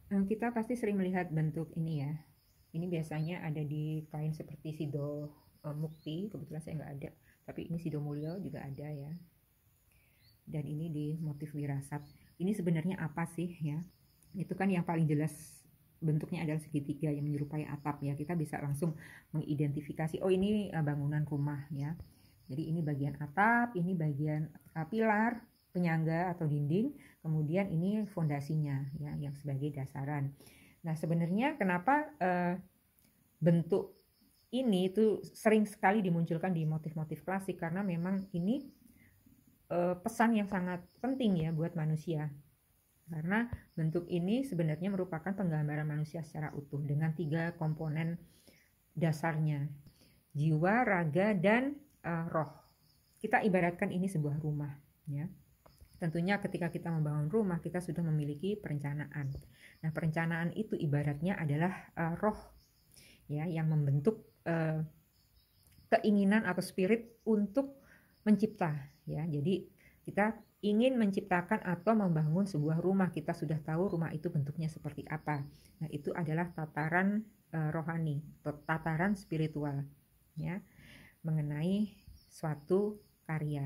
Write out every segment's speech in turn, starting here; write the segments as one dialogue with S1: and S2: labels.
S1: Kita pasti sering melihat bentuk ini ya. Ini biasanya ada di kain seperti Sido Mukti, kebetulan saya nggak ada. Tapi ini Sido Mulyo juga ada ya. Dan ini di motif wirasat. Ini sebenarnya apa sih ya? Itu kan yang paling jelas bentuknya adalah segitiga yang menyerupai atap ya. Kita bisa langsung mengidentifikasi, oh ini bangunan rumah ya. Jadi ini bagian atap, ini bagian pilar, penyangga atau dinding, kemudian ini fondasinya ya, yang sebagai dasaran. Nah sebenarnya kenapa bentuk ini itu sering sekali dimunculkan di motif-motif klasik, karena memang ini pesan yang sangat penting ya buat manusia. Karena bentuk ini sebenarnya merupakan penggambaran manusia secara utuh dengan 3 komponen dasarnya, jiwa, raga, dan roh. Kita ibaratkan ini sebuah rumah ya. Tentunya ketika kita membangun rumah, kita sudah memiliki perencanaan. Nah, perencanaan itu ibaratnya adalah roh ya, yang membentuk keinginan atau spirit untuk mencipta ya. Jadi kita ingin menciptakan atau membangun sebuah rumah, kita sudah tahu rumah itu bentuknya seperti apa. Nah, itu adalah tataran rohani, tataran spiritual ya, mengenai suatu karya.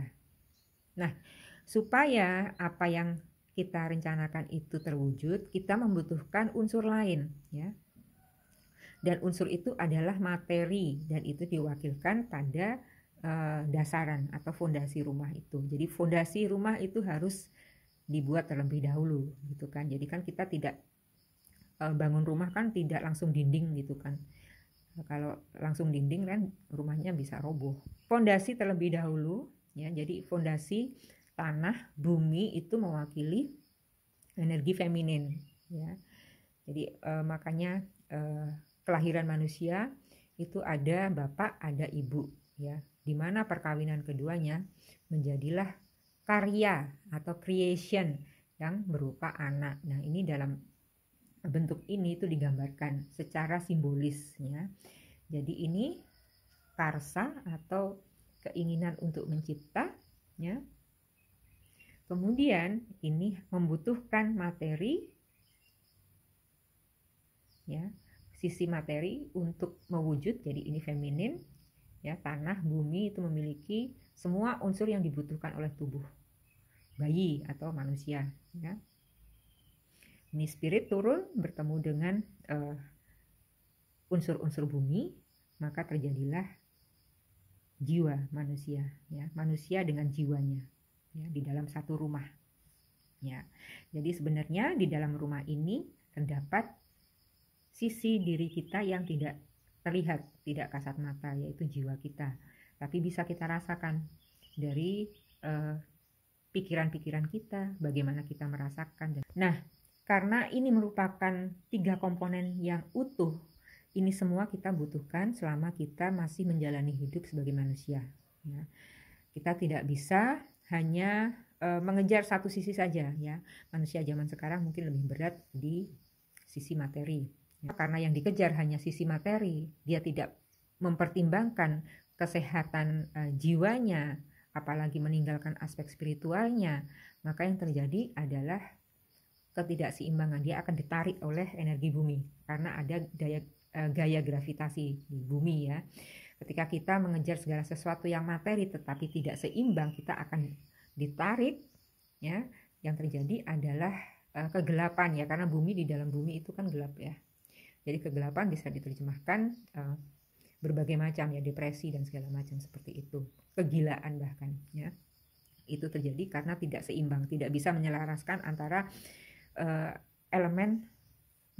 S1: Nah, supaya apa yang kita rencanakan itu terwujud, kita membutuhkan unsur lain ya. Dan unsur itu adalah materi, dan itu diwakilkan pada dasaran atau fondasi rumah itu. Jadi fondasi rumah itu harus dibuat terlebih dahulu gitu kan. Jadi kan kita tidak bangun rumah kan tidak langsung dinding gitu kan. Kalau langsung dinding kan rumahnya bisa roboh. Fondasi terlebih dahulu ya. Jadi fondasi tanah, bumi itu mewakili energi feminin ya. Jadi makanya kelahiran manusia itu ada bapak, ada ibu ya, dimana perkawinan keduanya menjadilah karya atau creation yang berupa anak. Nah, ini dalam bentuk ini itu digambarkan secara simbolis ya. Jadi ini karsa atau keinginan untuk mencipta ya. Kemudian ini membutuhkan materi ya, sisi materi untuk mewujud. Jadi ini feminin ya, tanah, bumi itu memiliki semua unsur yang dibutuhkan oleh tubuh bayi atau manusia ya. Ini spirit turun bertemu dengan unsur-unsur bumi, maka terjadilah jiwa manusia ya, manusia dengan jiwanya ya, di dalam satu rumah ya. Jadi sebenarnya di dalam rumah ini terdapat sisi diri kita yang tidak terlihat, tidak kasat mata, yaitu jiwa kita. Tapi bisa kita rasakan dari pikiran-pikiran kita, bagaimana kita merasakan. Nah, karena ini merupakan 3 komponen yang utuh, ini semua kita butuhkan selama kita masih menjalani hidup sebagai manusia. Ya. Kita tidak bisa hanya mengejar satu sisi saja ya. Manusia zaman sekarang mungkin lebih berat di sisi materi. Karena yang dikejar hanya sisi materi, dia tidak mempertimbangkan kesehatan jiwanya, apalagi meninggalkan aspek spiritualnya, maka yang terjadi adalah ketidakseimbangan. Dia akan ditarik oleh energi bumi karena ada gaya gravitasi di bumi ya. Ketika kita mengejar segala sesuatu yang materi tetapi tidak seimbang, kita akan ditarik ya. Yang terjadi adalah kegelapan ya, karena bumi, di dalam bumi itu kan gelap ya. Jadi kegelapan bisa diterjemahkan berbagai macam ya, depresi dan segala macam seperti itu, kegilaan bahkan ya. Itu terjadi karena tidak seimbang, tidak bisa menyelaraskan antara elemen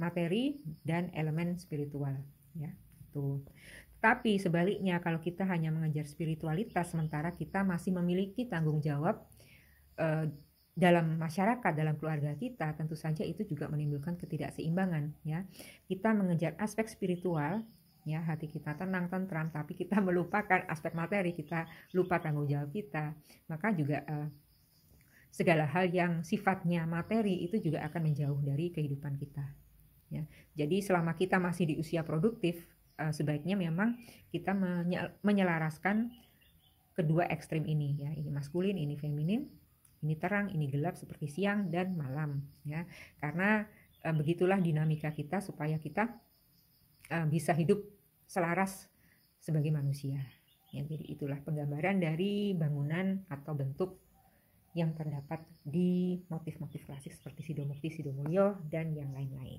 S1: materi dan elemen spiritual ya. Tuh. Tapi sebaliknya, kalau kita hanya mengejar spiritualitas sementara kita masih memiliki tanggung jawab dalam masyarakat, dalam keluarga kita, tentu saja itu juga menimbulkan ketidakseimbangan ya. Kita mengejar aspek spiritual ya, hati kita tenang, tentram, tapi kita melupakan aspek materi, kita lupa tanggung jawab kita, maka juga segala hal yang sifatnya materi itu juga akan menjauh dari kehidupan kita ya. Jadi selama kita masih di usia produktif, sebaiknya memang kita menyelaraskan kedua ekstrim ini ya, ini maskulin, ini feminin, ini terang, ini gelap seperti siang dan malam ya. Karena begitulah dinamika kita supaya kita bisa hidup selaras sebagai manusia. Ya, jadi itulah penggambaran dari bangunan atau bentuk yang terdapat di motif-motif klasik seperti Sidomukti, Sidomulyo, dan yang lain-lain.